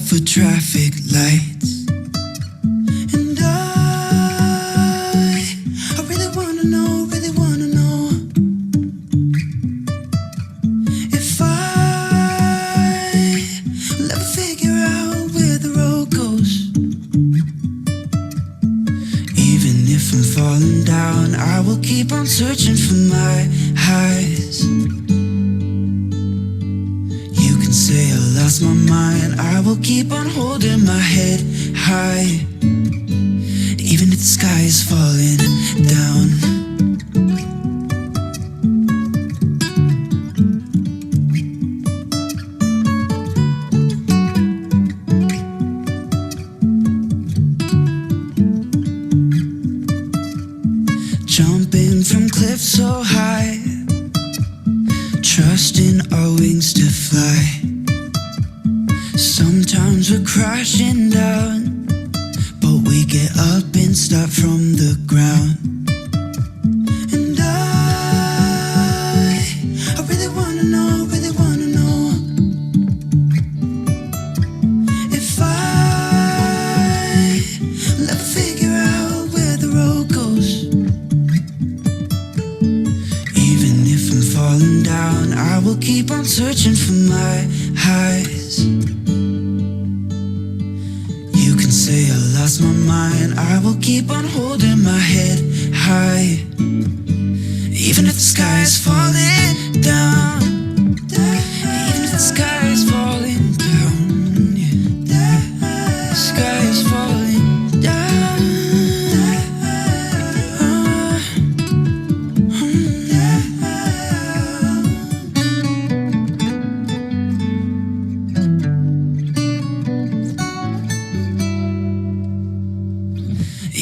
for traffic lights. And I really wanna know, if I will ever figure out where the road goes. Even if I'm falling down, I will keep on searching for my highs. You can say I lost my mind, I will keep on holding my head high. Even if the sky is falling down. Jumping from cliffs so high, trusting our wings to fly. Sometimes we're crashing down, but we get up and start from the ground. And I really wanna know, if I will ever figure out where the road goes. Even if I'm falling down, I will keep on searching for my highs. You can say I lost my mind, I will keep on holding my head high. Even if the sky is falling down, even if the sky is falling down, yeah. The sky is falling down.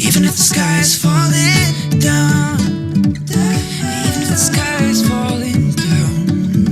Even if the sky is falling down, even if the sky is falling down,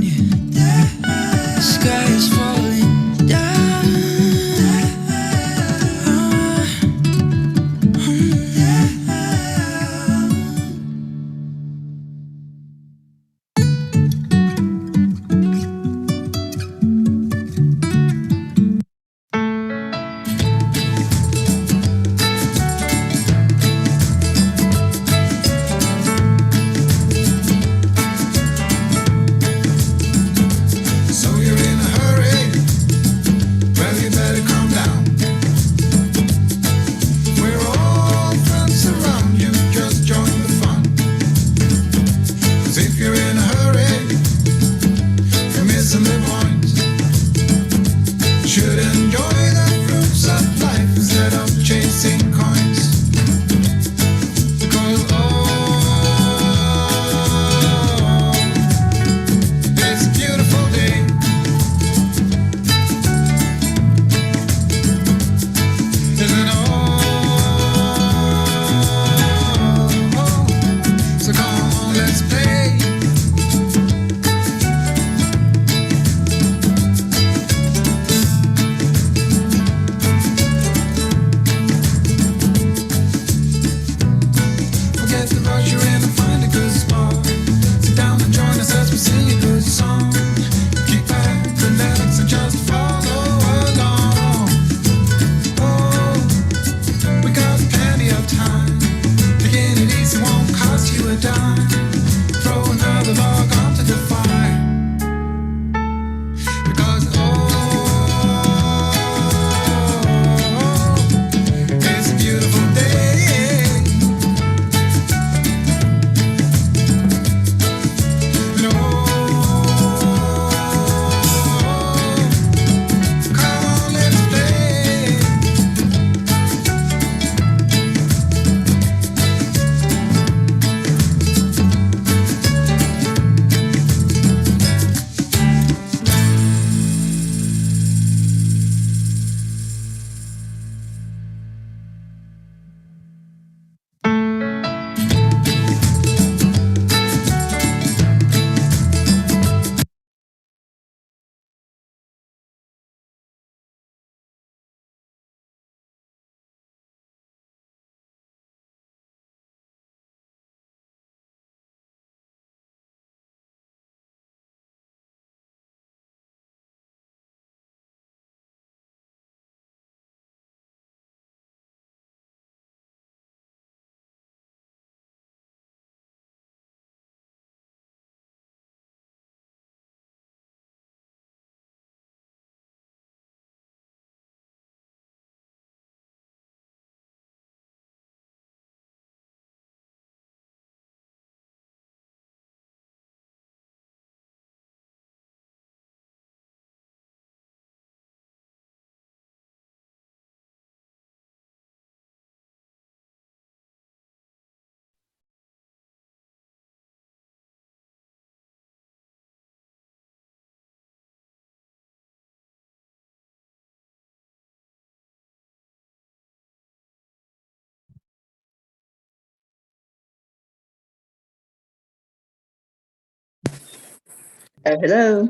Hello.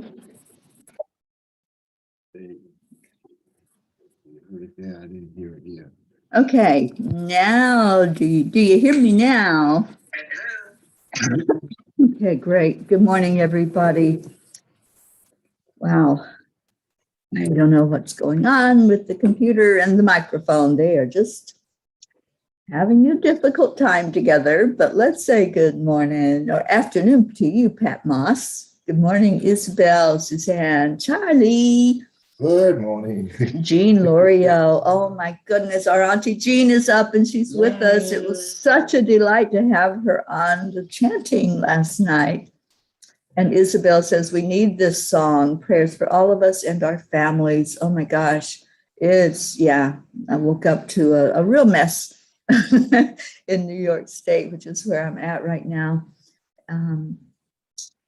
Yeah, I didn't hear it yet. Okay, now do you hear me now? Okay, great. Good morning, everybody. Wow, I don't know what's going on with the computer and the microphone. They are just having a difficult time together, but let's say good morning or afternoon to you, Pat Moss. Good morning, Isabel, Suzanne, Charlie. Good morning. Jean L'Oreal. Oh my goodness, our Auntie Jean is up and she's with us. It was such a delight to have her on the chanting last night. And Isabel says, we need this song, prayers for all of us and our families. Oh my gosh, I woke up to a real mess in New York State, which is where I'm at right now.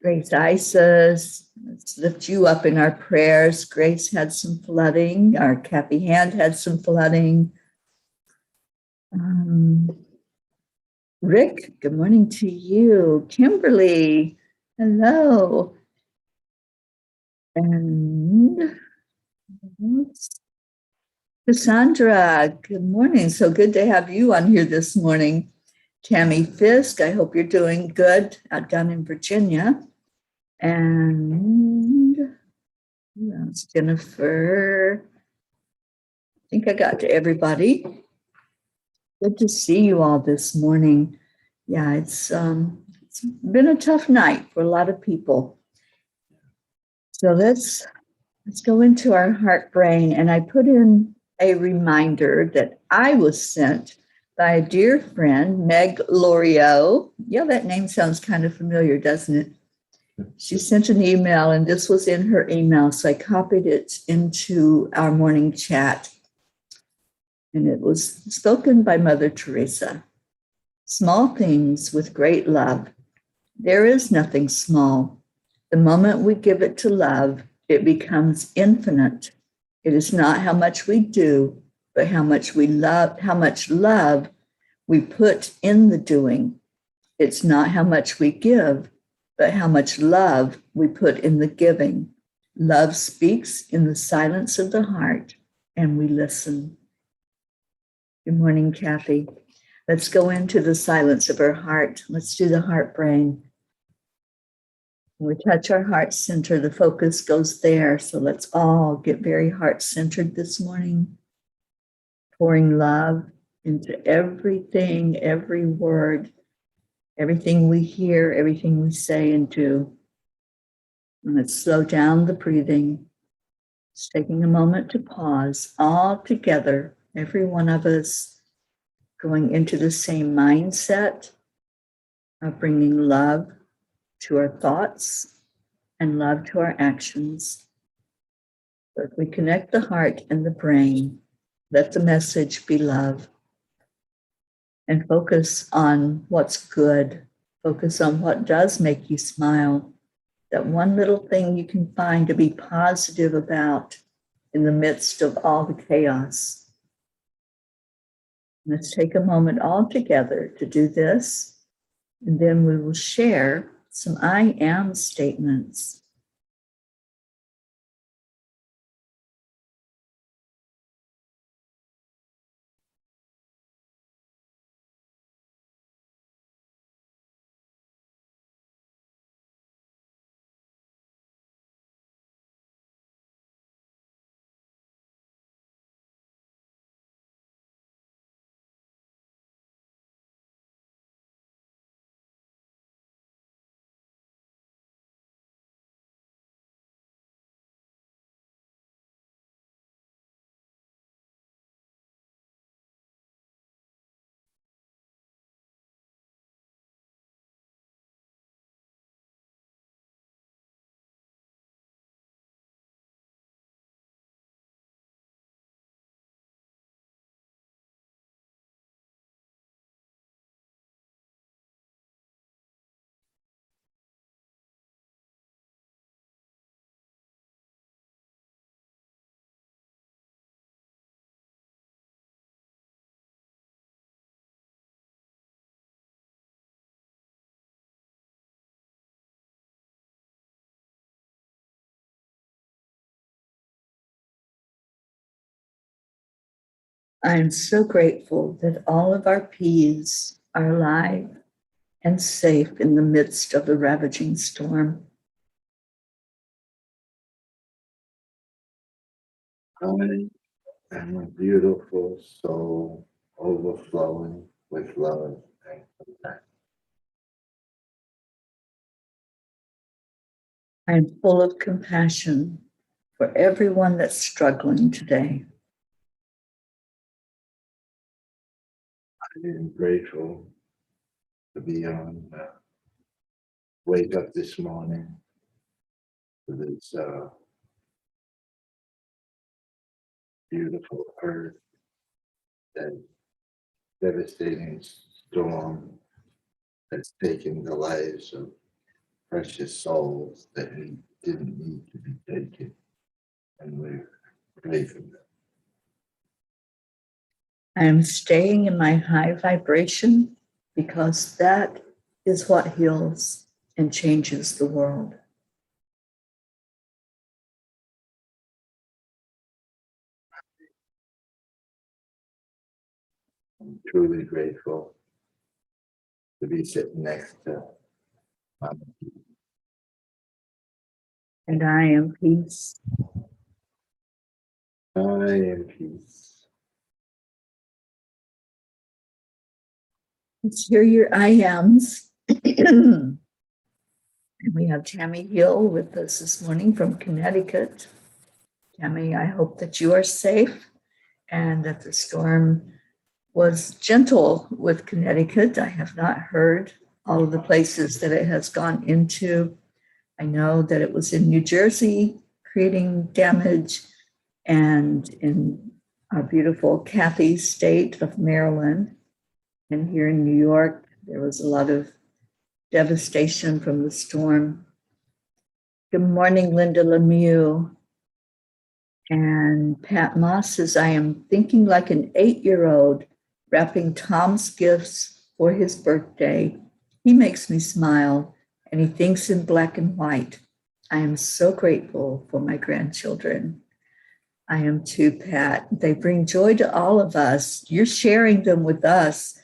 Grace Isis, let's lift you up in our prayers. Grace had some flooding. Our Kathy Hand had some flooding. Rick, good morning to you. Kimberly, hello. And Cassandra, good morning. So good to have you on here this morning. Tammy Fisk, I hope you're doing good out down in Virginia. And Jennifer, I think I got to everybody. Good to see you all this morning. Yeah, it's been a tough night for a lot of people. So let's go into our heart brain. And I put in a reminder that I was sent by a dear friend, Meg L'Oreal. Yeah, that name sounds kind of familiar, doesn't it? She sent an email, and this was in her email, so I copied it into our morning chat. And it was spoken by Mother Teresa. Small things with great love. There is nothing small. The moment we give it to love, it becomes infinite. It is not how much we do, but how much love we put in the doing. It's not how much we give, but how much love we put in the giving. Love speaks in the silence of the heart, and we listen. Good morning, Kathy. Let's go into the silence of our heart. Let's do the heart brain. When we touch our heart center, the focus goes there. So let's all get very heart centered this morning, pouring love into everything, every word, everything we hear, everything we say and do. And let's slow down the breathing. Just taking a moment to pause all together, every one of us going into the same mindset of bringing love to our thoughts and love to our actions. So if we connect the heart and the brain, let the message be love. And focus on what's good. Focus on what does make you smile. That one little thing you can find to be positive about in the midst of all the chaos. Let's take a moment all together to do this, and then we will share some I am statements. I'm so grateful that all of our P's are alive and safe in the midst of the ravaging storm. I am a beautiful soul overflowing with love and compassion. I'm full of compassion for everyone that's struggling today. I am grateful to be on wake up this morning to this beautiful earth, that devastating storm that's taken the lives of precious souls that didn't need to be taken, and we're grateful. I am staying in my high vibration because that is what heals and changes the world. I'm truly grateful to be sitting next to Mother And I am peace. I am peace. Let's hear your I ams. And we have Tammy Hill with us this morning from Connecticut. Tammy, I hope that you are safe and that the storm was gentle with Connecticut. I have not heard all of the places that it has gone into. I know that it was in New Jersey creating damage, and in our beautiful Kathy's state of Maryland. And here in New York, there was a lot of devastation from the storm. Good morning, Linda Lemieux. And Pat Moss says, I am thinking like an 8-year-old wrapping Tom's gifts for his birthday. He makes me smile and he thinks in black and white. I am so grateful for my grandchildren. I am too, Pat. They bring joy to all of us. You're sharing them with us,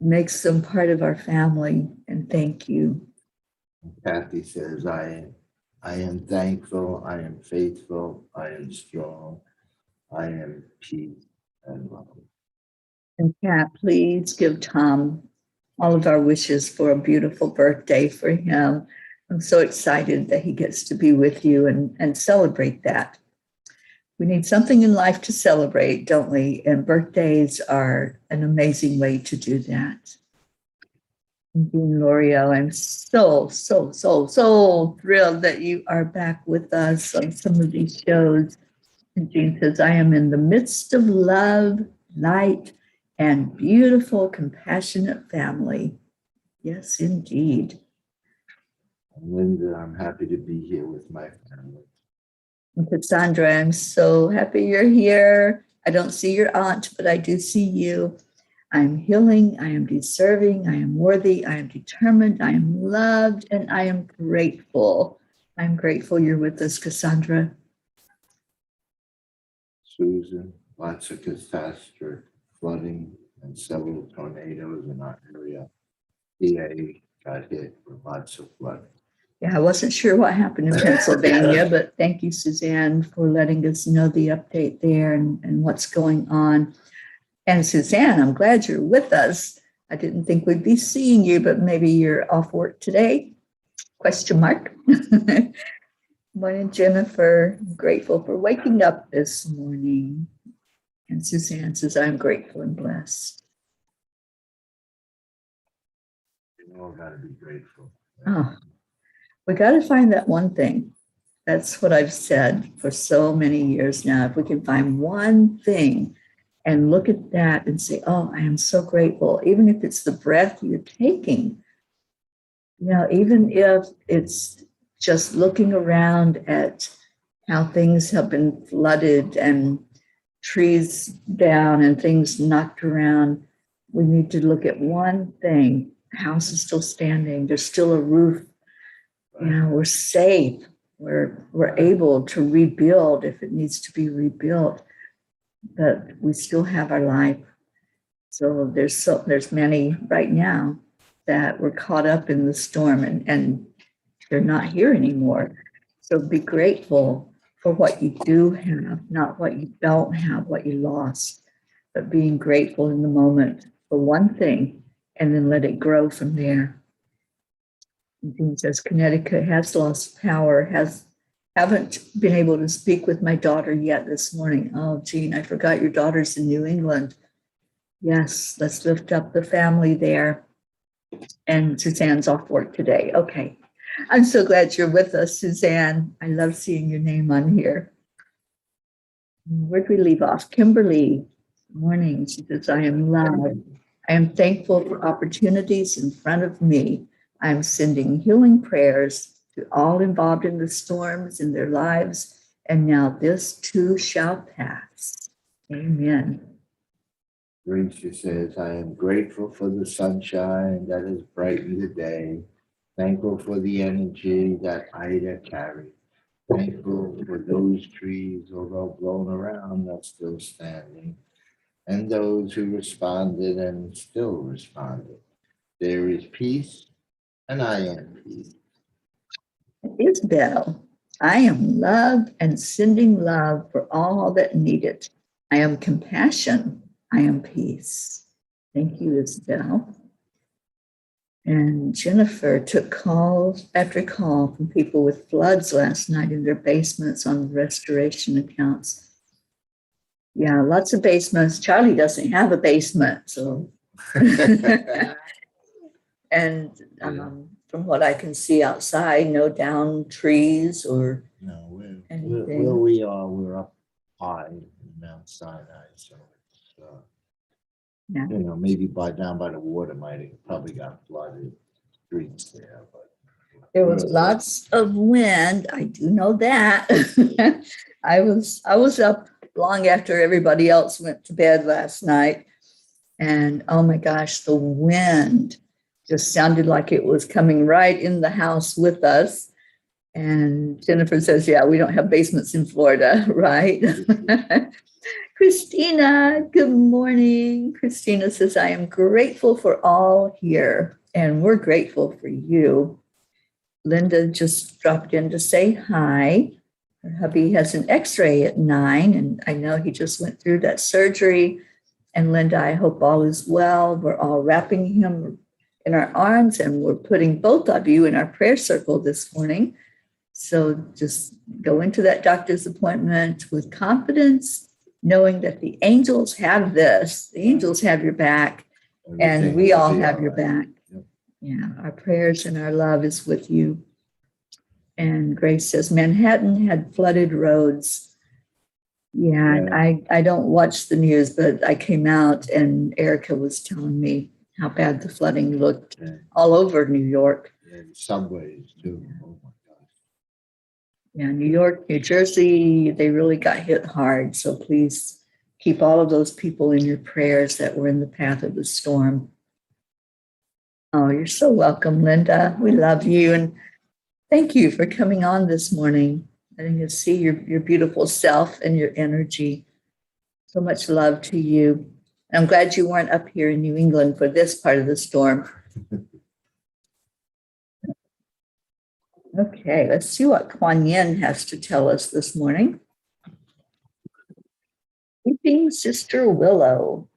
makes them part of our family. And thank you. Kathy says, I am thankful, I am faithful, I am strong, I am peace and love. And Pat, please give Tom all of our wishes for a beautiful birthday for him. I'm so excited that he gets to be with you and celebrate that. We need something in life to celebrate, don't we? And birthdays are an amazing way to do that. And Dean L'Oreal, I'm so thrilled that you are back with us on some of these shows. And Jean says, I am in the midst of love, light, and beautiful, compassionate family. Yes, indeed. Linda, I'm happy to be here with my family. And Cassandra, I'm so happy you're here. I don't see your aunt, but I do see you. I'm healing, I am deserving, I am worthy, I am determined, I am loved, and I am grateful. I'm grateful you're with us, Cassandra. Susan, lots of catastrophe, flooding, and several tornadoes in our area. PA got hit with lots of flooding. Yeah, I wasn't sure what happened in Pennsylvania, but thank you, Suzanne, for letting us know the update there and what's going on. And Suzanne, I'm glad you're with us. I didn't think we'd be seeing you, but maybe you're off work today? Question mark. Morning, Jennifer. I'm grateful for waking up this morning. And Suzanne says, I'm grateful and blessed. You all got to be grateful. Oh, we got to find that one thing. That's what I've said for so many years now. If we can find one thing and look at that and say, oh, I am so grateful, even if it's the breath you're taking, even if it's just looking around at how things have been flooded and trees down and things knocked around, we need to look at one thing. The house is still standing. There's still a roof. We're safe. We're able to rebuild if it needs to be rebuilt. but we still have our life. So there's many right now that were caught up in the storm and they're not here anymore. So be grateful for what you do have, not what you don't have, what you lost, but being grateful in the moment for one thing and then let it grow from there. Dean says Connecticut has lost power, haven't been able to speak with my daughter yet this morning. Oh, Jean, I forgot your daughter's in New England. Yes, let's lift up the family there. And Suzanne's off work today. Okay. I'm so glad you're with us, Suzanne. I love seeing your name on here. Where'd we leave off? Kimberly, good morning. She says, I am loved. I am thankful for opportunities in front of me. I am sending healing prayers to all involved in the storms in their lives. And now this too shall pass. Amen. Gracia says, I am grateful for the sunshine that has brightened the day. Thankful for the energy that Ida carried. Thankful for those trees, although blown around, are still standing. And those who responded and still responded. There is peace, and I am peace. Isabel, I am love and sending love for all that need it. I am compassion. I am peace. Thank you, Isabel. And Jennifer took calls after call from people with floods last night in their basements on restoration accounts. Yeah, lots of basements. Charlie doesn't have a basement, so. And from what I can see outside, no downed trees or No, anything. where we are, we're up high in Mount Sinai, so it's, Yeah. maybe down by the water might have probably got flooded streets there, but There was lots of wind. I do know that. I was up long after everybody else went to bed last night. And oh my gosh, the wind just sounded like it was coming right in the house with us. And Jennifer says, yeah, we don't have basements in Florida, right? Christina, good morning. Christina says, I am grateful for all here, and we're grateful for you. Linda just dropped in to say hi. Her hubby has an x-ray at 9, and I know he just went through that surgery. And Linda, I hope all is well. We're all wrapping him in our arms, and we're putting both of you in our prayer circle this morning. So just go into that doctor's appointment with confidence, knowing that the angels have this. The angels have your back, and we all have your back. Yep. Yeah, our prayers and our love is with you. And Grace says, Manhattan had flooded roads. Yeah, I don't watch the news, but I came out and Erica was telling me how bad the flooding looked all over New York. And subways too. Oh my gosh. Yeah, New York, New Jersey, they really got hit hard. So please keep all of those people in your prayers that were in the path of the storm. Oh, you're so welcome, Linda. We love you. And thank you for coming on this morning. Letting us see your beautiful self and your energy. So much love to you. I'm glad you weren't up here in New England for this part of the storm. Okay, let's see what Kuan Yin has to tell us this morning. Weeping Sister Willow.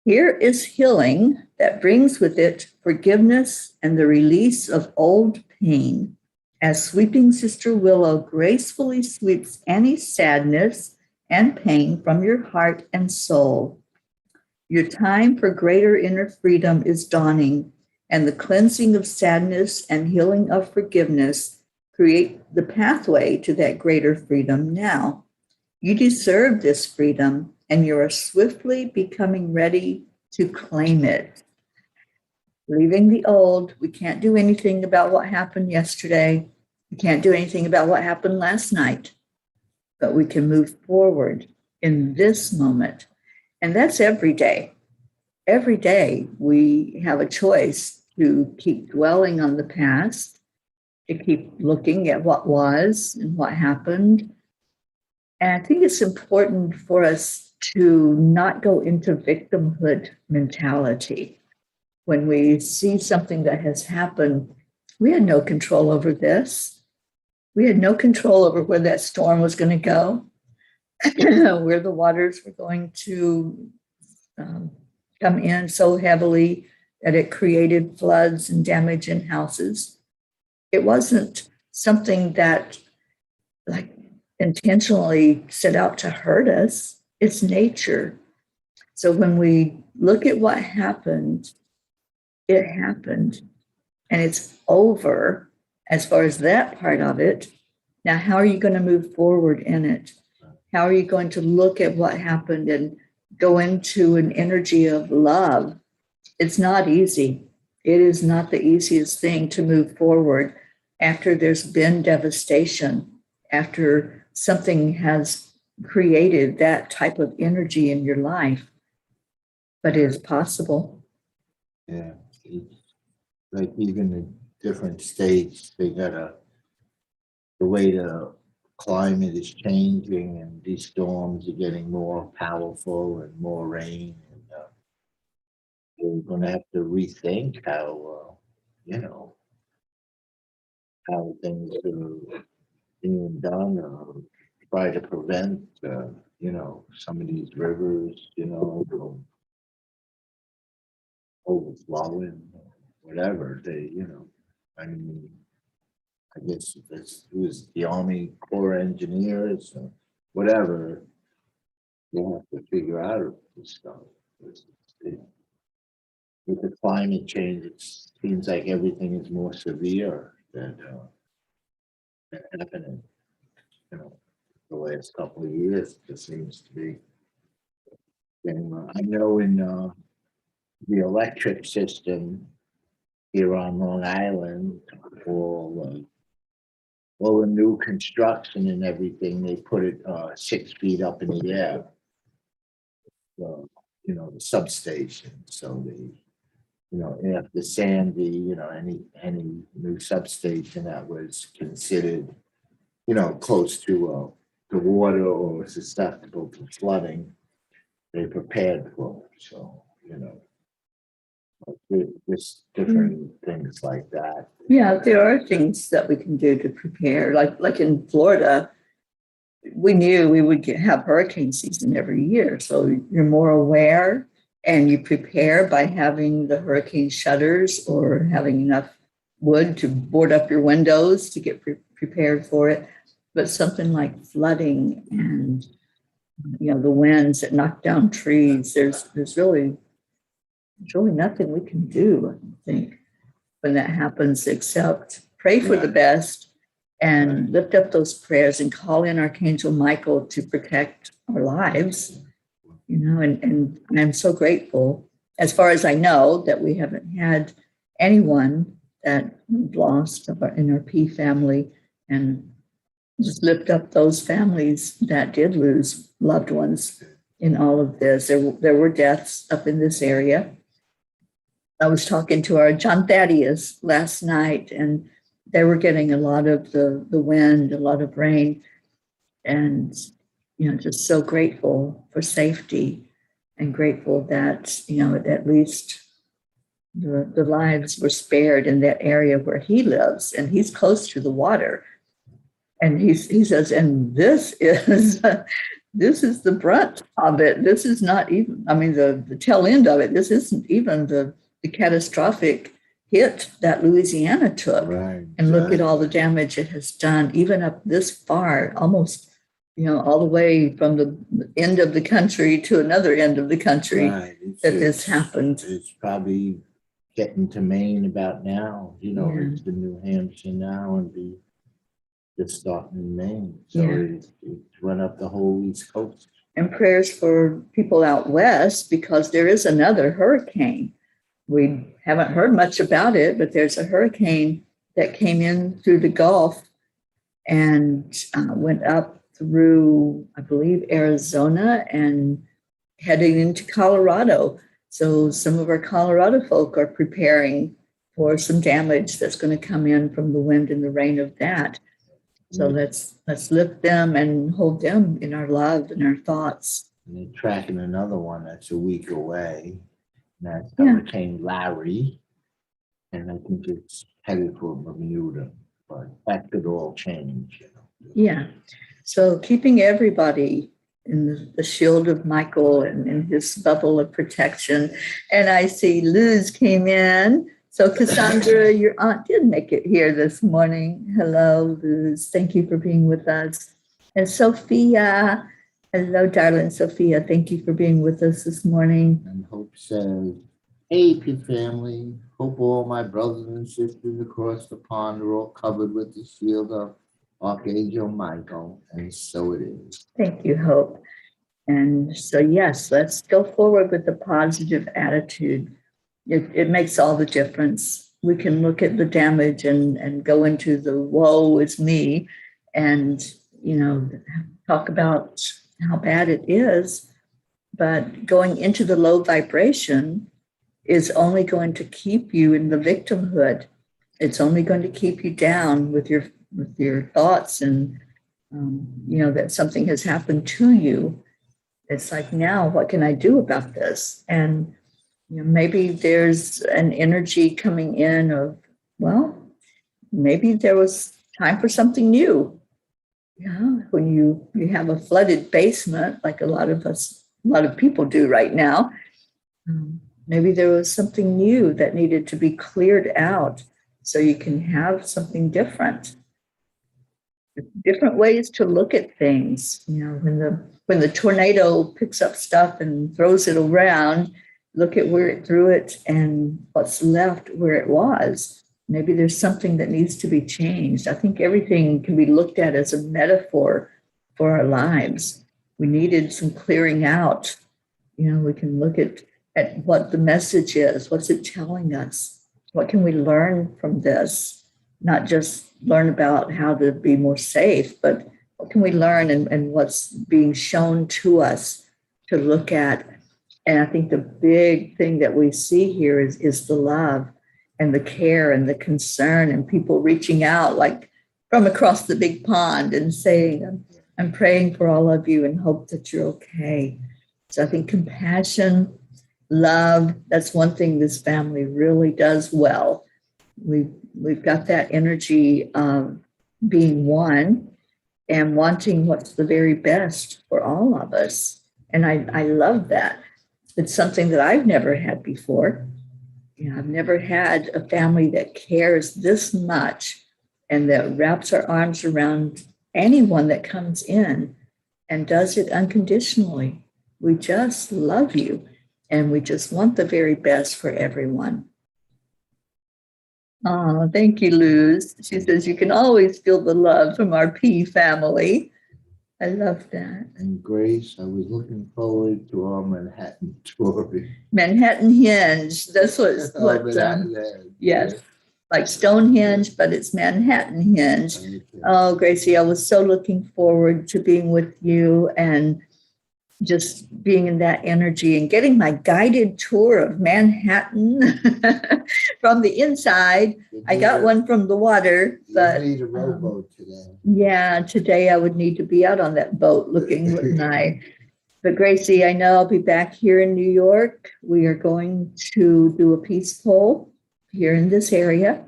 Here is healing that brings with it forgiveness and the release of old pain. As Sweeping Sister Willow gracefully sweeps any sadness and pain from your heart and soul. Your time for greater inner freedom is dawning, and the cleansing of sadness and healing of forgiveness create the pathway to that greater freedom now. You deserve this freedom, and you are swiftly becoming ready to claim it. Leaving the old, we can't do anything about what happened yesterday. We can't do anything about what happened last night, but we can move forward in this moment. And that's every day. Every day we have a choice to keep dwelling on the past, to keep looking at what was and what happened, And I think it's important for us to not go into victimhood mentality. When we see something that has happened, we had no control over this. We had no control over where that storm was going to go, where the waters were going to come in so heavily that it created floods and damage in houses. It wasn't something that like intentionally set out to hurt us. It's nature. So when we look at what happened, it happened and it's over as far as that part of it. Now, how are you going to move forward in it? How are you going to look at what happened and go into an energy of love? It's not easy. It is not the easiest thing to move forward after there's been devastation, after something has created that type of energy in your life. But it is possible. Yeah. It's like even in different states, they got the way the climate is changing and these storms are getting more powerful and more rain. And we're going to have to rethink how, how things are being done or try to prevent, some of these rivers, from overflowing, whatever I mean, I guess it was the Army Corps engineers, or whatever, they have to figure out this stuff. With the climate change, it seems like everything is more severe than happening, the last couple of years. It seems to be. And I know in the electric system here on Long Island, all the new construction and everything, they put it 6 feet up in the air. The substation. So after Sandy, any new substation that was considered, close to the water or susceptible to flooding, they prepared for it. So, just different things like that. Yeah, there are things that we can do to prepare. Like in Florida, we knew we would have hurricane season every year. So you're more aware and you prepare by having the hurricane shutters or having enough wood to board up your windows to get prepared for it. But something like flooding and the winds that knock down trees, there's really nothing we can do, I think, when that happens, except pray for the best and lift up those prayers and call in Archangel Michael to protect our lives, and I'm so grateful, as far as I know, that we haven't had anyone that lost in our P family, and just lift up those families that did lose loved ones in all of this. There were deaths up in this area. I was talking to our John Thaddeus last night, and they were getting a lot of the wind, a lot of rain, and just so grateful for safety and grateful that at least the lives were spared in that area where he lives, and he's close to the water. And he says, and this is the brunt of it. This is not even, the tail end of it. This isn't even the catastrophic hit that Louisiana took. Right. And look at all the damage it has done, even up this far, almost, all the way from the end of the country to another end of the country this happened. It's probably getting to Maine about now, it's the New Hampshire now and just starting in Maine. So it's run up the whole East Coast. And prayers for people out west, because there is another hurricane. We haven't heard much about it, but there's a hurricane that came in through the Gulf and went up through, I believe, Arizona and heading into Colorado. So some of our Colorado folk are preparing for some damage that's going to come in from the wind and the rain of that. So let's lift them and hold them in our love and our thoughts. And they're tracking another one that's a week away. And that's Yeah. Hurricane Larry. And I think it's headed for Bermuda. But that could all change, you know. Yeah. So keeping everybody in the shield of Michael and in his bubble of protection. And I see Luz came in. So Cassandra, your aunt did make it here this morning. Hello, Luz. Thank you for being with us. And Sophia, hello, darling Sophia. Thank you for being with us this morning. And Hope says, hey, P family. Hope all my brothers and sisters across the pond are all covered with the shield of Archangel Michael. And so it is. Thank you, Hope. And so, yes, let's go forward with the positive attitude. It makes all the difference. We can look at the damage and go into the woe is me and, talk about how bad it is. But going into the low vibration is only going to keep you in the victimhood. It's only going to keep you down with your thoughts and, that something has happened to you. It's like, now what can I do about this? And maybe there's an energy coming in of, well, maybe there was time for something new. Yeah, when you have a flooded basement, like a lot of people do right now, maybe there was something new that needed to be cleared out so you can have something different. Different ways to look at things. When the tornado picks up stuff and throws it around, look at where it threw it and what's left where it was. Maybe there's something that needs to be changed. I think everything can be looked at as a metaphor for our lives. We needed some clearing out. We can look at what the message is. What's it telling us? What can we learn from this? Not just learn about how to be more safe, but what can we learn and what's being shown to us to look at. And I think the big thing that we see here is the love and the care and the concern and people reaching out like from across the big pond and saying, I'm praying for all of you and hope that you're okay. So I think compassion, love, that's one thing this family really does well. We've got that energy of being one and wanting what's the very best for all of us. And I love that. It's something that I've never had before. I've never had a family that cares this much and that wraps our arms around anyone that comes in and does it unconditionally. We just love you and we just want the very best for everyone. Oh, thank you, Luz. She says you can always feel the love from our P family. I love that. And Grace, I was looking forward to our Manhattan tour. Manhattan Henge. That's yes, like Stonehenge, but it's Manhattan Henge. Okay. Oh, Gracie, I was so looking forward to being with you and just being in that energy and getting my guided tour of Manhattan from the inside. I got one from the water, but you need a rowboat today. Yeah, today I would need to be out on that boat looking nice. But Gracie, I know I'll be back here in New York. We are going to do a peace poll here in this area.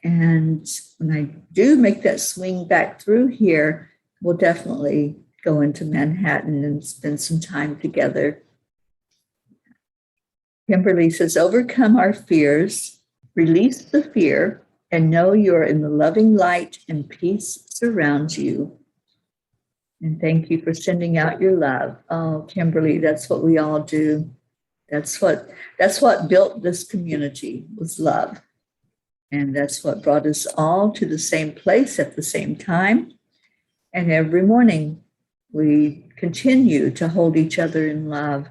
And when I do make that swing back through here, we'll definitely go into Manhattan and spend some time together. Kimberly says, overcome our fears, release the fear, and know you're in the loving light and peace surrounds you. And thank you for sending out your love. Oh, Kimberly, that's what we all do. That's what built this community was love. And that's what brought us all to the same place at the same time. And every morning we continue to hold each other in love.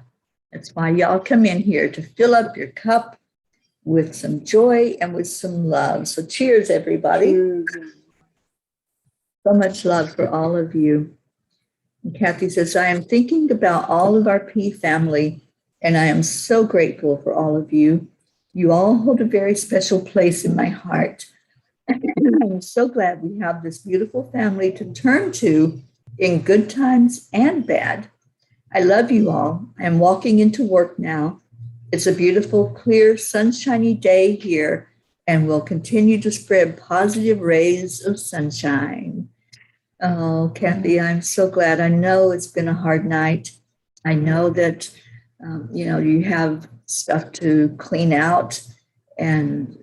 That's why y'all come in here to fill up your cup with some joy and with some love. So cheers, everybody. So much love for all of you. And Kathy says, I am thinking about all of our P family, and I am so grateful for all of you. You all hold a very special place in my heart. I'm so glad we have this beautiful family to turn to in good times and bad. I love you all. I'm walking into work now. It's a beautiful, clear, sunshiny day here, and we'll continue to spread positive rays of sunshine. Oh, Kathy, I'm so glad. I know it's been a hard night. I know that, you have stuff to clean out, and,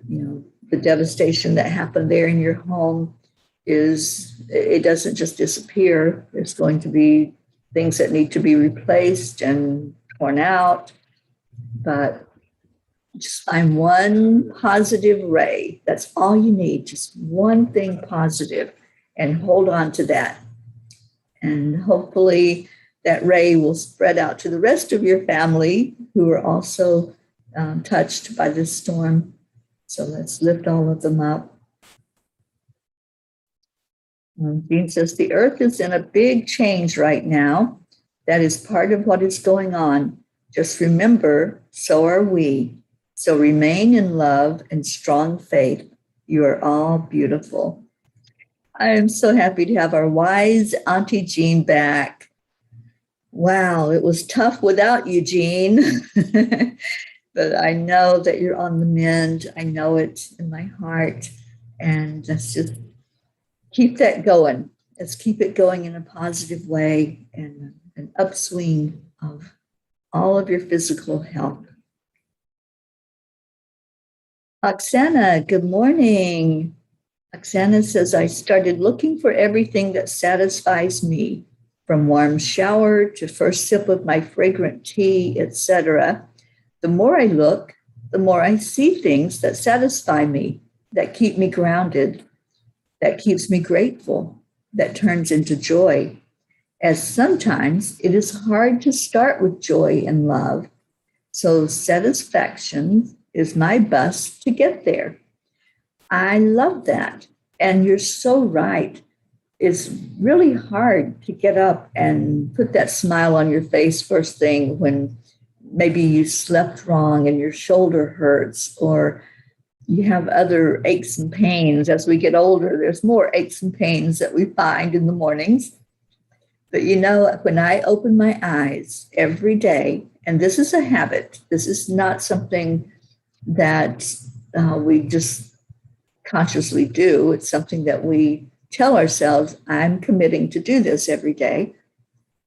the devastation that happened there in your home it doesn't just disappear. There's going to be things that need to be replaced and torn out. But just find one positive ray. That's all you need, just one thing positive, and hold on to that. And hopefully that ray will spread out to the rest of your family who are also touched by this storm. So let's lift all of them up. Jean says, the earth is in a big change right now. That is part of what is going on. Just remember, so are we. So remain in love and strong faith. You are all beautiful. I am so happy to have our wise Auntie Jean back. Wow, it was tough without you, Jean. But I know that you're on the mend. I know it in my heart. And let's just keep that going. Let's keep it going in a positive way and an upswing of all of your physical health. Oksana, good morning. Oksana says, I started looking for everything that satisfies me, from warm shower to first sip of my fragrant tea, etc. The more I look, the more I see things that satisfy me, that keep me grounded, that keeps me grateful, that turns into joy. As sometimes it is hard to start with joy and love. So satisfaction is my bus to get there. I love that. And you're so right. It's really hard to get up and put that smile on your face first thing when maybe you slept wrong and your shoulder hurts, or you have other aches and pains. As we get older, there's more aches and pains that we find in the mornings. But when I open my eyes every day, and this is a habit, this is not something that we just consciously do. It's something that we tell ourselves, I'm committing to do this every day.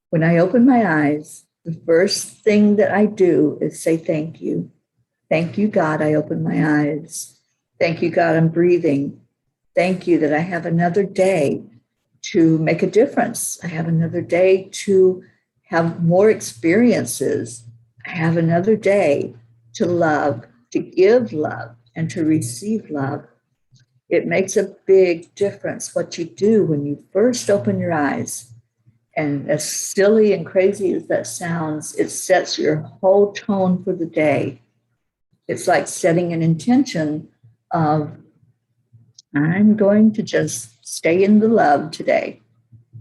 When I open my eyes, the first thing that I do is say thank you. Thank you, God, I open my eyes. Thank you, God, I'm breathing. Thank you that I have another day to make a difference. I have another day to have more experiences. I have another day to love, to give love, and to receive love. It makes a big difference what you do when you first open your eyes. And as silly and crazy as that sounds, it sets your whole tone for the day. It's like setting an intention of, I'm going to just stay in the love today.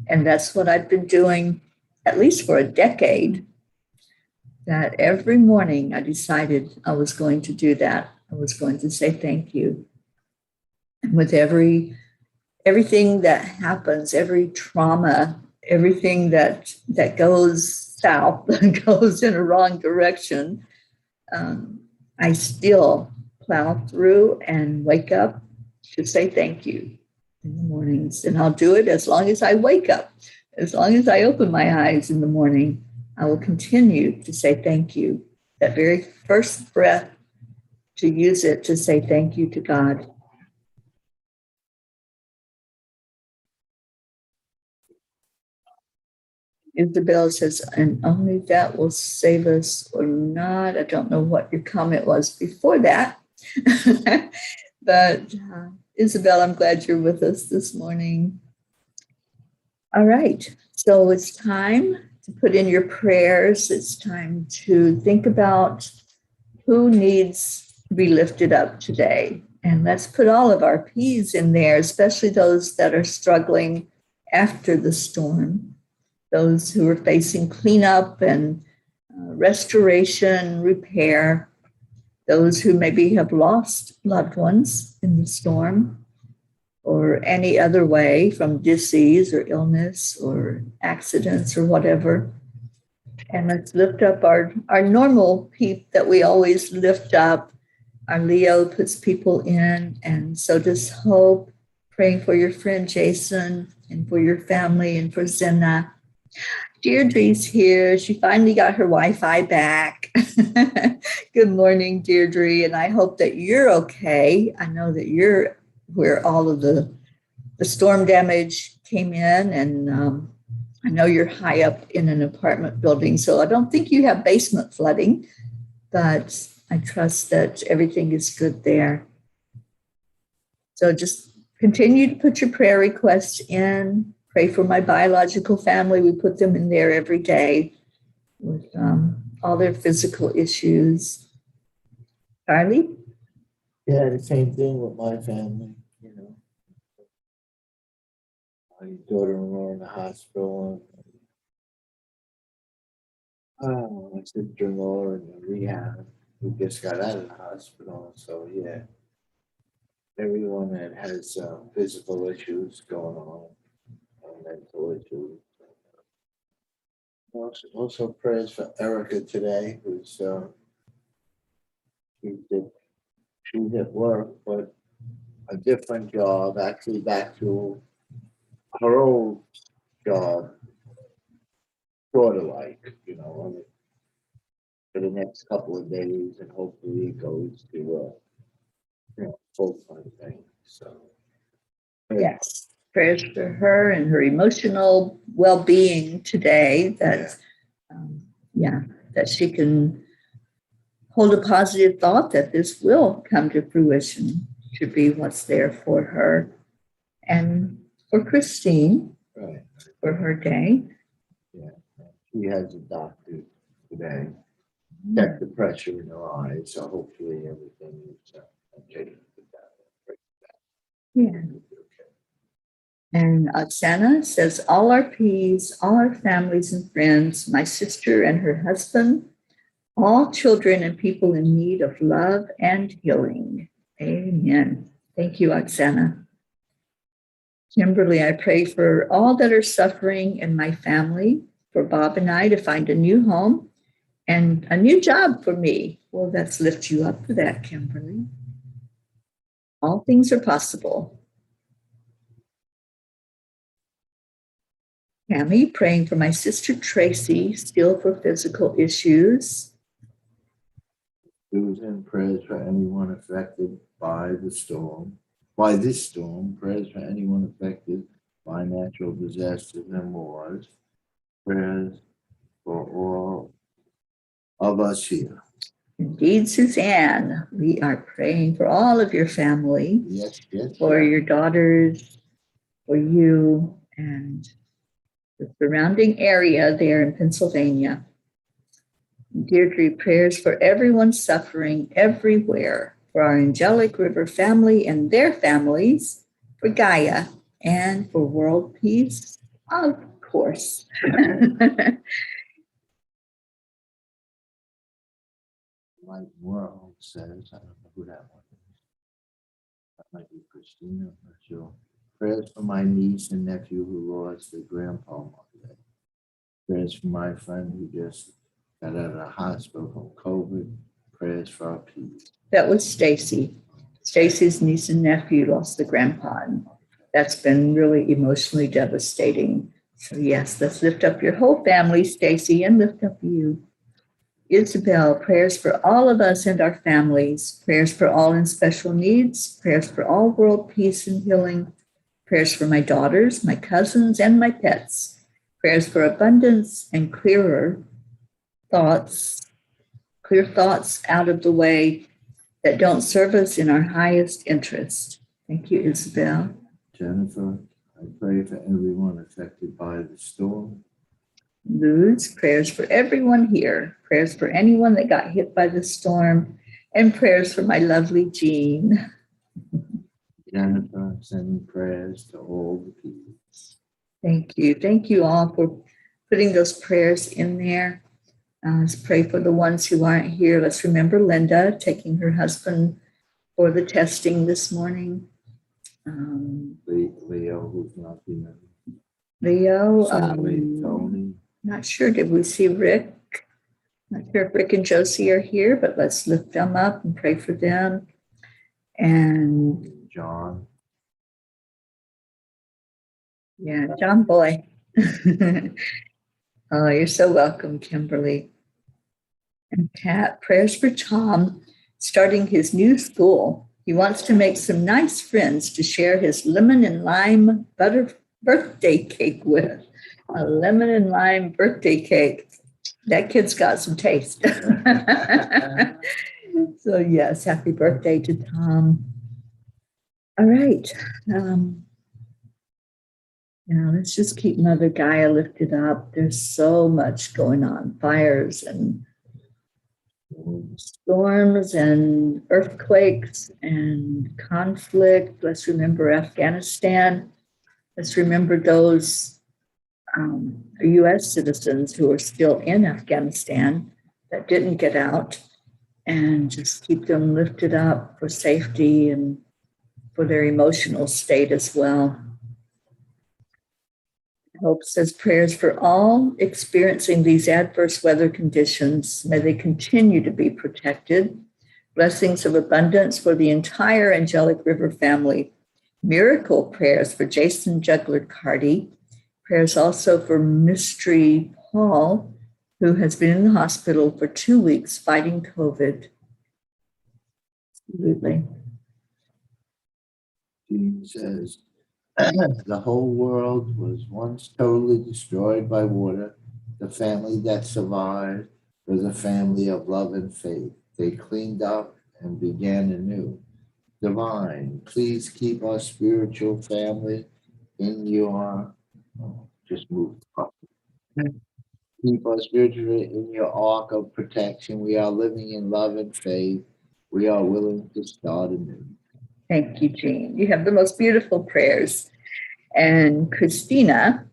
And that's what I've been doing, at least for a decade, that every morning I decided I was going to do that. I was going to say thank you. And with everything that happens, every trauma, everything that goes south, goes in a wrong direction, I still plow through and wake up to say thank you in the mornings. And I'll do it as long as I wake up. As long as I open my eyes in the morning, I will continue to say thank you. That very first breath, to use it to say thank you to God. Isabel says, and only that will save us or not. I don't know what your comment was before that. But Isabel, I'm glad you're with us this morning. All right. So it's time to put in your prayers. It's time to think about who needs to be lifted up today. And let's put all of our P's in there, especially those that are struggling after the storm, those who are facing cleanup and restoration, repair, those who maybe have lost loved ones in the storm. or any other way from disease or illness or accidents or whatever. And let's lift up our normal people that we always lift up. Our Leo puts people in, and so does Hope, praying for your friend Jason and for your family and for Zena. Deirdre's here. She finally got her Wi-Fi back. Good morning, Deirdre, and I hope that you're okay. I know that you're where all of the storm damage came in, and I know you're high up in an apartment building, so I don't think you have basement flooding, but I trust that everything is good there. So just continue to put your prayer requests in. Pray for my biological family. We put them in there every day with all their physical issues. Charlie? Yeah, the same thing with my family, you know. My daughter-in-law in the hospital, and my sister-in-law in the rehab who just got out of the hospital. So yeah, everyone that has physical issues going on, mental issues. Also prayers for Erica today, who's she's at work, but a different job, actually back to her old job, sort of like, you know, for the next couple of days, and hopefully it goes to full-time thing. So Yes. Prayers for her and her emotional well-being today, that that she can hold a positive thought that this will come to fruition, to be what's there for her. And for Christine, right, for her day. yeah, she has a doctor today. Check the pressure in her eyes, so hopefully everything is okay with that. Yeah. And Oksana says, all our P's, all our families and friends, my sister and her husband, all children and people in need of love and healing. Amen. Thank you, Oksana. Kimberly, I pray for all that are suffering in my family, for Bob and I to find a new home and a new job for me. Well, let's lift you up for that, Kimberly. All things are possible. Tammy, praying for my sister Tracy, still for physical issues. Susan, prayers for anyone affected by this storm. Prayers for anyone affected by natural disasters and wars. Prayers for all of us here. Indeed, Suzanne, we are praying for all of your family, Yes, for your daughters, for you, and the surrounding area there in Pennsylvania. Deirdre, prayers for everyone suffering everywhere, for our Angelic River family and their families, for Gaia, and for world peace, of course. Enlightened World says, I don't know who that one is. That might be Christina, I'm not sure. Prayers for my niece and nephew who lost their grandpa Monday. Prayers for my friend who just got out of the hospital from COVID. Prayers for our peace. That was Stacy. Stacy's niece and nephew lost the grandpa, and that's been really emotionally devastating. So yes, let's lift up your whole family, Stacy, and lift up you. Isabel, prayers for all of us and our families, prayers for all in special needs, prayers for all world peace and healing, prayers for my daughters, my cousins, and my pets, prayers for abundance and clear thoughts out of the way that don't serve us in our highest interest. Thank you, Isabel. Jennifer, I pray for everyone affected by the storm. Luz, prayers for everyone here, prayers for anyone that got hit by the storm, and prayers for my lovely Jean. Jennifer, sending prayers to all the people. Thank you. Thank you all for putting those prayers in there. Let's pray for the ones who aren't here. Let's remember Linda taking her husband for the testing this morning. Leo, who's not here. Leo, Sally, Tony. not sure, did we see Rick? Not sure if Rick and Josie are here, but let's lift them up and pray for them. And John. yeah, John Boy. Oh, you're so welcome, Kimberly. And Pat, prayers for Tom starting his new school. He wants to make some nice friends to share his lemon and lime birthday cake with. A lemon and lime birthday cake. That kid's got some taste. So yes, happy birthday to Tom. All right. Now let's just keep Mother Gaia lifted up. There's so much going on, fires and storms and earthquakes and conflict. Let's remember Afghanistan. Let's remember those U.S. citizens who are still in Afghanistan that didn't get out, and just keep them lifted up for safety and for their emotional state as well. Hope says prayers for all experiencing these adverse weather conditions. May they continue to be protected. Blessings of abundance for the entire Angelic River family. Miracle prayers for Jason Juggler Carty. Prayers also for Mystery Paul, who has been in the hospital for 2 weeks fighting COVID. Absolutely. He says, the whole world was once totally destroyed by water. The family that survived was a family of love and faith. They cleaned up and began anew. Divine, please keep our spiritual family in your, just move. Keep us spiritually in your ark of protection. We are living in love and faith. We are willing to start anew. Thank you, Jean. You have the most beautiful prayers. And Christina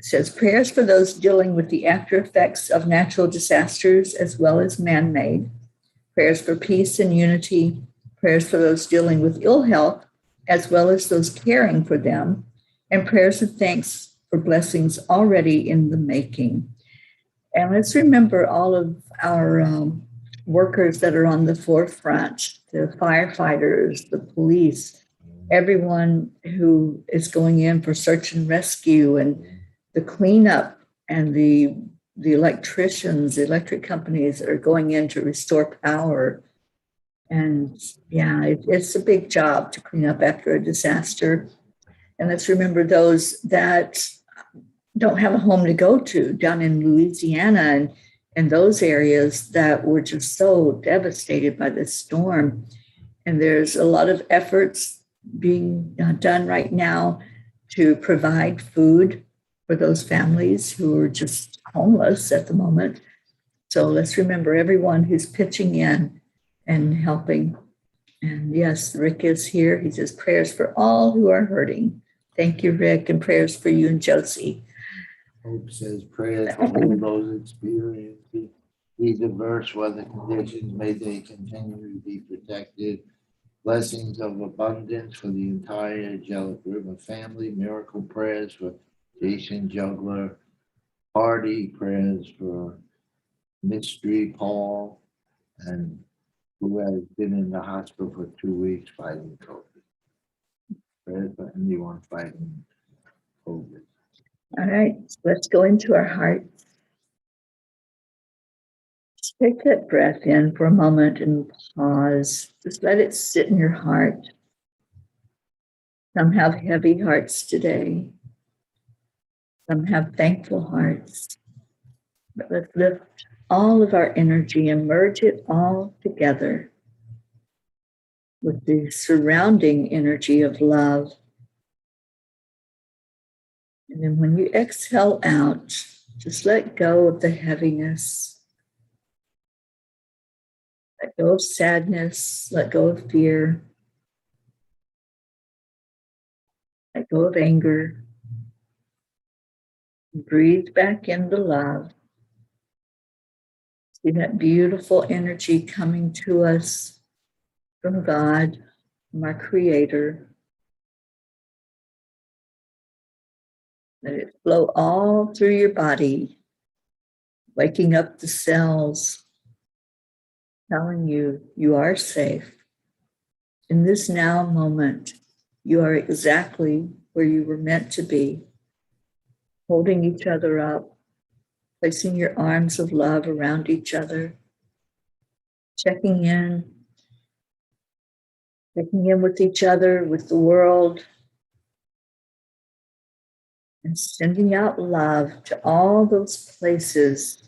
says prayers for those dealing with the after effects of natural disasters as well as man-made. Prayers for peace and unity. Prayers for those dealing with ill health as well as those caring for them. And prayers of thanks for blessings already in the making. And let's remember all of our workers that are on the forefront, the firefighters, the police, everyone who is going in for search and rescue and the cleanup, and the electricians, the electric companies that are going in to restore power. And yeah, it's a big job to clean up after a disaster. And let's remember those that don't have a home to go to down in Louisiana and those areas that were just so devastated by this storm. And there's a lot of efforts being done right now to provide food for those families who are just homeless at the moment. So let's remember everyone who's pitching in and helping. And yes, Rick is here. He says prayers for all who are hurting. Thank you, Rick, and prayers for you and Josie. Hope says prayers for all those experiencing these adverse weather conditions. May they continue to be protected. Blessings of abundance for the entire Angelic River family. Miracle prayers for Jason Juggler Party. Prayers for Mystery Paul, and who has been in the hospital for 2 weeks fighting COVID. Prayers for anyone fighting COVID. All right, so let's go into our hearts. Just take that breath in for a moment and pause. Just let it sit in your heart. Some have heavy hearts today. Some have thankful hearts. But let's lift all of our energy and merge it all together with the surrounding energy of love. And then when you exhale out, just let go of the heaviness. Let go of sadness. Let go of fear. Let go of anger. Breathe back into love. See that beautiful energy coming to us from God, from our Creator. Let it flow all through your body, waking up the cells, telling you you are safe. In this now moment, you are exactly where you were meant to be, holding each other up, placing your arms of love around each other, checking in with each other, with the world, and sending out love to all those places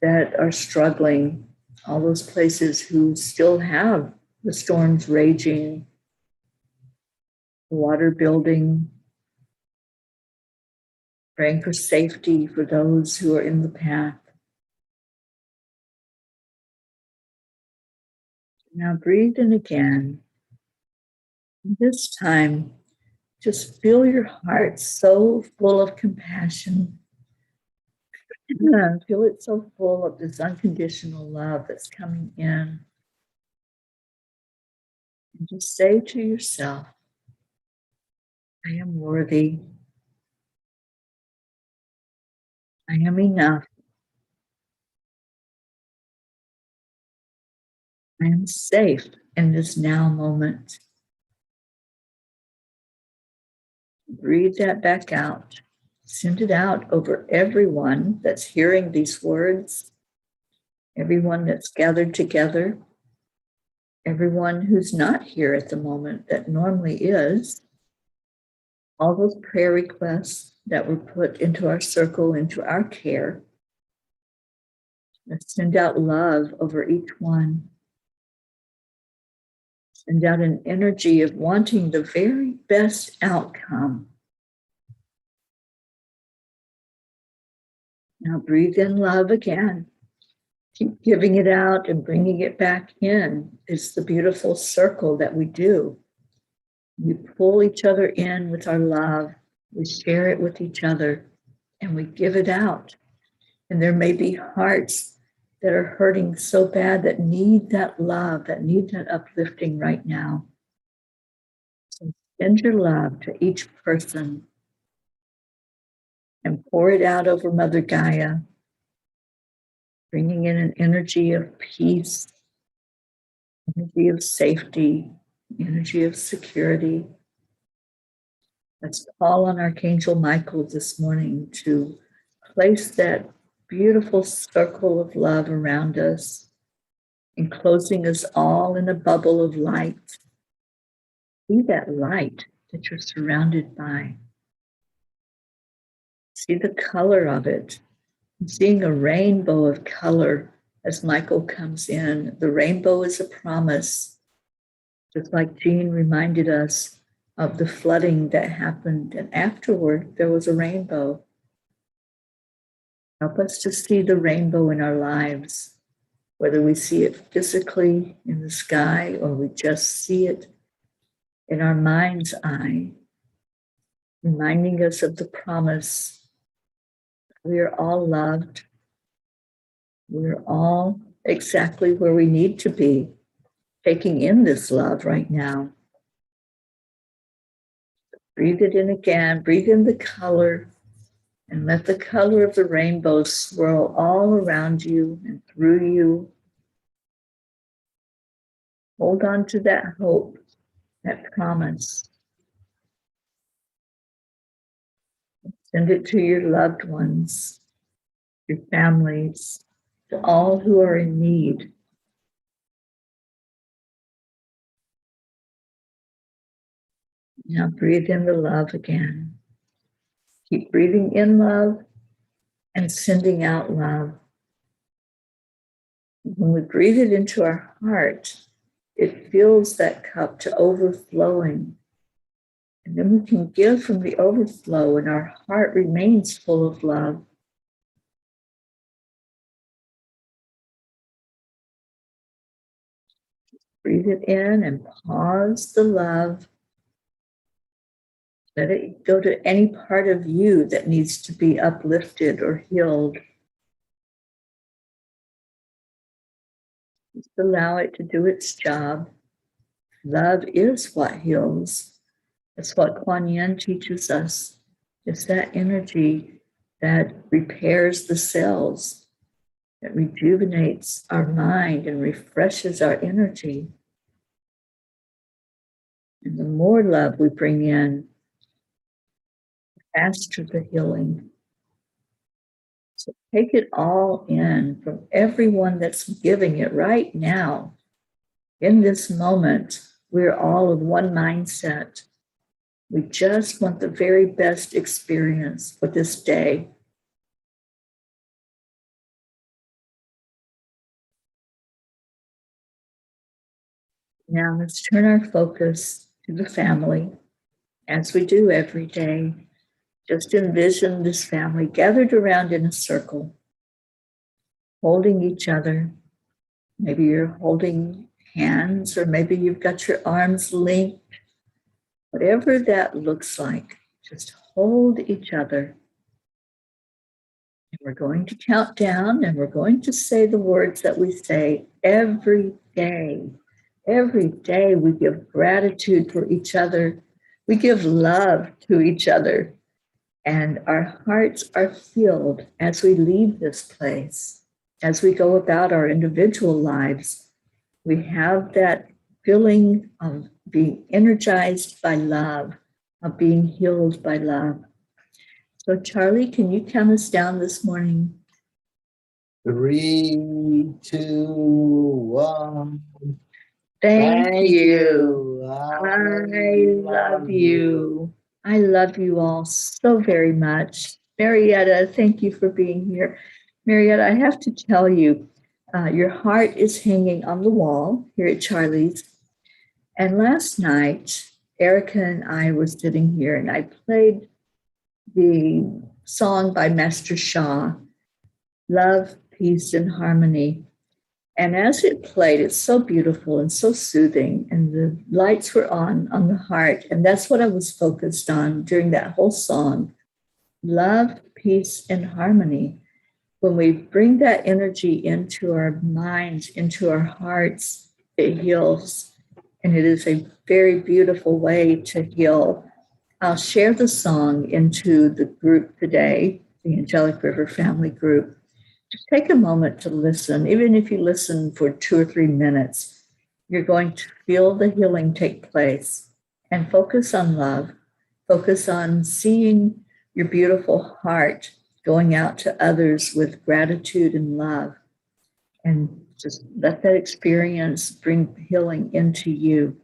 that are struggling, all those places who still have the storms raging, the water building, praying for safety for those who are in the path. Now breathe in again. This time, just feel your heart so full of compassion. Feel it so full of this unconditional love that's coming in. And just say to yourself, I am worthy. I am enough. I am safe in this now moment. Breathe that back out. Send it out over everyone that's hearing these words, everyone that's gathered together, everyone who's not here at the moment that normally is, all those prayer requests that were put into our circle, into our care. Let's send out love over each one. Send out an energy of wanting the very best outcome. Now breathe in love again. Keep giving it out and bringing it back in. It's the beautiful circle that we do. We pull each other in with our love. We share it with each other and we give it out. And there may be hearts that are hurting so bad that need that love, that need that uplifting right now. So send your love to each person and pour it out over Mother Gaia, bringing in an energy of peace, energy of safety, energy of security. Let's call on Archangel Michael this morning to place that beautiful circle of love around us, enclosing us all in a bubble of light. See that light that you're surrounded by. See the color of it. I'm seeing a rainbow of color as Michael comes in. The rainbow is a promise, just like Jean reminded us of the flooding that happened, and afterward there was a rainbow. Help us to see the rainbow in our lives, whether we see it physically in the sky or we just see it in our mind's eye, reminding us of the promise. We are all loved. We're all exactly where we need to be, taking in this love right now. Breathe it in again, breathe in the color, and let the color of the rainbow swirl all around you and through you. Hold on to that hope, that promise. Send it to your loved ones, your families, to all who are in need. Now breathe in the love again. Keep breathing in love and sending out love. When we breathe it into our heart, it fills that cup to overflowing. And then we can give from the overflow, and our heart remains full of love. Breathe it in and pause the love. Let it go to any part of you that needs to be uplifted or healed. Just allow it to do its job. Love is what heals. That's what Kuan Yin teaches us. It's that energy that repairs the cells, that rejuvenates our mind and refreshes our energy. And the more love we bring in, the faster the healing. So take it all in from everyone that's giving it right now. In this moment, we're all of one mindset. We just want the very best experience for this day. Now let's turn our focus to the family, as we do every day. Just envision this family gathered around in a circle, holding each other. Maybe you're holding hands, or maybe you've got your arms linked. Whatever that looks like, just hold each other. And we're going to count down, and we're going to say the words that we say every day. Every day we give gratitude for each other. We give love to each other. And our hearts are filled as we leave this place. As we go about our individual lives, we have that feeling of being energized by love, of being healed by love. So Charlie, can you count us down this morning? 3, 2, 1. Thank you. I love you. I love you all so very much. Marietta, thank you for being here. Marietta, I have to tell you, your heart is hanging on the wall here at Charlie's. And last night, Erica and I were sitting here, and I played the song by Master Shah, Love, Peace, and Harmony. And as it played, it's so beautiful and so soothing, and the lights were on the heart. And that's what I was focused on during that whole song. Love, peace, and harmony. When we bring that energy into our minds, into our hearts, it heals. And it is a very beautiful way to heal. I'll share the song into the group today, the Angelic River Family group. Just take a moment to listen. Even if you listen for 2 or 3 minutes, you're going to feel the healing take place. And focus on love. Focus on seeing your beautiful heart going out to others with gratitude and love. And just let that experience bring healing into you.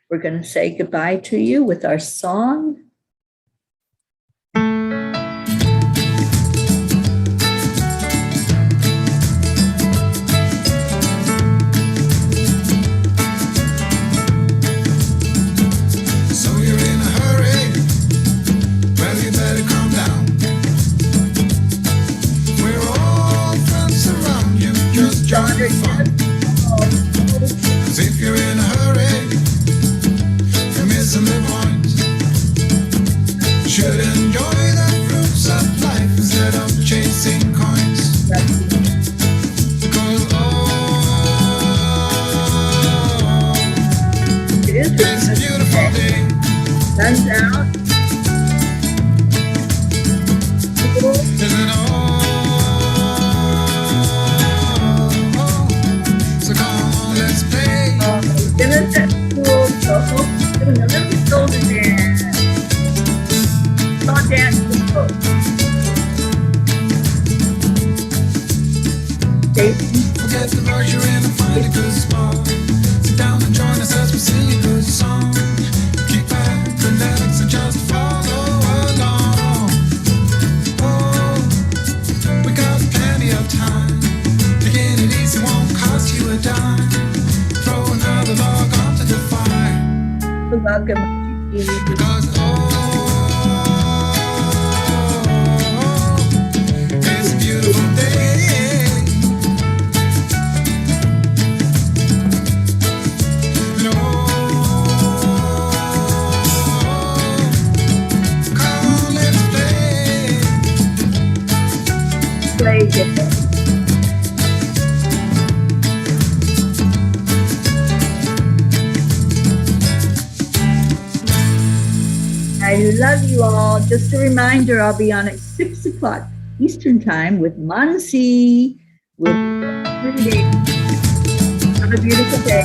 We're going to say goodbye to you with our song. Forget the luxury and find a good spot. Sit down and join us as we sing a good song. Keep back, relax, and just follow along. Oh, we got plenty of time. Taking it easy won't cost you a dime. Throw another log onto the fire. Because it's a beautiful day. I love you all. Just a reminder, I'll be on at 6 o'clock Eastern Time with Mansi. We'll be reading. Have a beautiful day.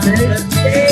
Namaste.